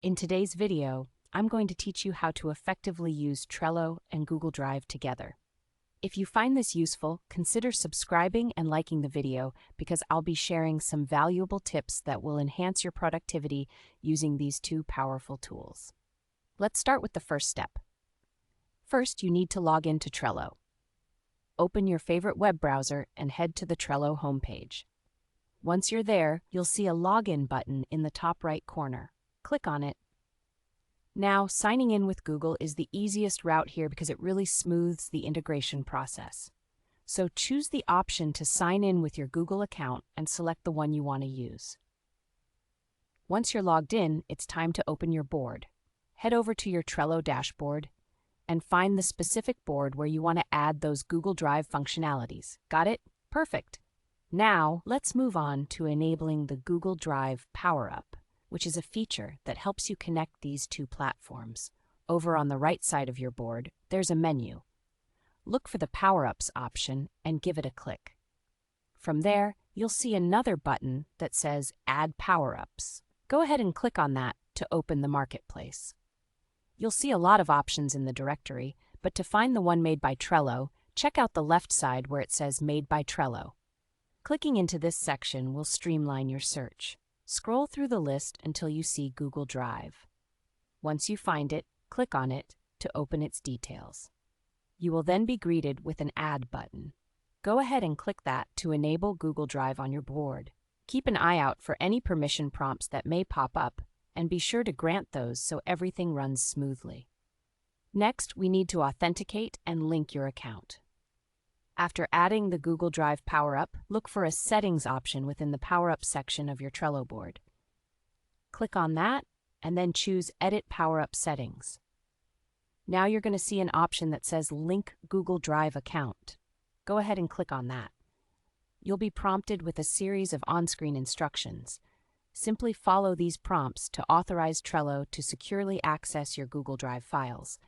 In today's video, I'm going to teach you how to effectively use Trello and Google Drive together. If you find this useful, consider subscribing and liking the video because I'll be sharing some valuable tips that will enhance your productivity using these two powerful tools. Let's start with the first step. First, you need to log into Trello. Open your favorite web browser and head to the Trello homepage. Once you're there, you'll see a login button in the top right corner. Click on it. Now, signing in with Google is the easiest route here because it really smooths the integration process. So choose the option to sign in with your Google account and select the one you want to use. Once you're logged in, it's time to open your board. Head over to your Trello dashboard and find the specific board where you want to add those Google Drive functionalities. Got it? Perfect. Now, let's move on to enabling the Google Drive Power-Up, which is a feature that helps you connect these two platforms. Over on the right side of your board, there's a menu. Look for the Power-Ups option and give it a click. From there, you'll see another button that says Add Power-Ups. Go ahead and click on that to open the marketplace. You'll see a lot of options in the directory, but to find the one made by Trello, check out the left side where it says Made by Trello. Clicking into this section will streamline your search. Scroll through the list until you see Google Drive. Once you find it, click on it to open its details. You will then be greeted with an Add button. Go ahead and click that to enable Google Drive on your board. Keep an eye out for any permission prompts that may pop up, and be sure to grant those so everything runs smoothly. Next, we need to authenticate and link your account. After adding the Google Drive Power-Up, look for a Settings option within the Power-Up section of your Trello board. Click on that, and then choose Edit Power-Up Settings. Now you're going to see an option that says Link Google Drive Account. Go ahead and click on that. You'll be prompted with a series of on-screen instructions. Simply follow these prompts to authorize Trello to securely access your Google Drive files.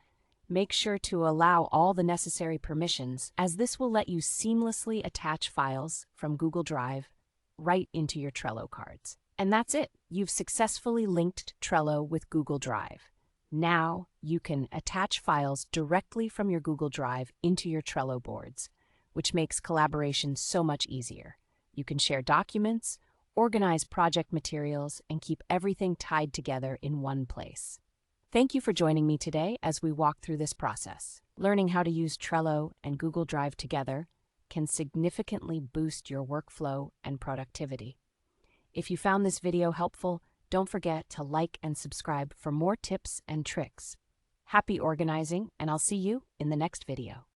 Make sure to allow all the necessary permissions, as this will let you seamlessly attach files from Google Drive right into your Trello cards. And that's it. You've successfully linked Trello with Google Drive. Now you can attach files directly from your Google Drive into your Trello boards, which makes collaboration so much easier. You can share documents, organize project materials, and keep everything tied together in one place. Thank you for joining me today as we walk through this process. Learning how to use Trello and Google Drive together can significantly boost your workflow and productivity. If you found this video helpful, don't forget to like and subscribe for more tips and tricks. Happy organizing, and I'll see you in the next video.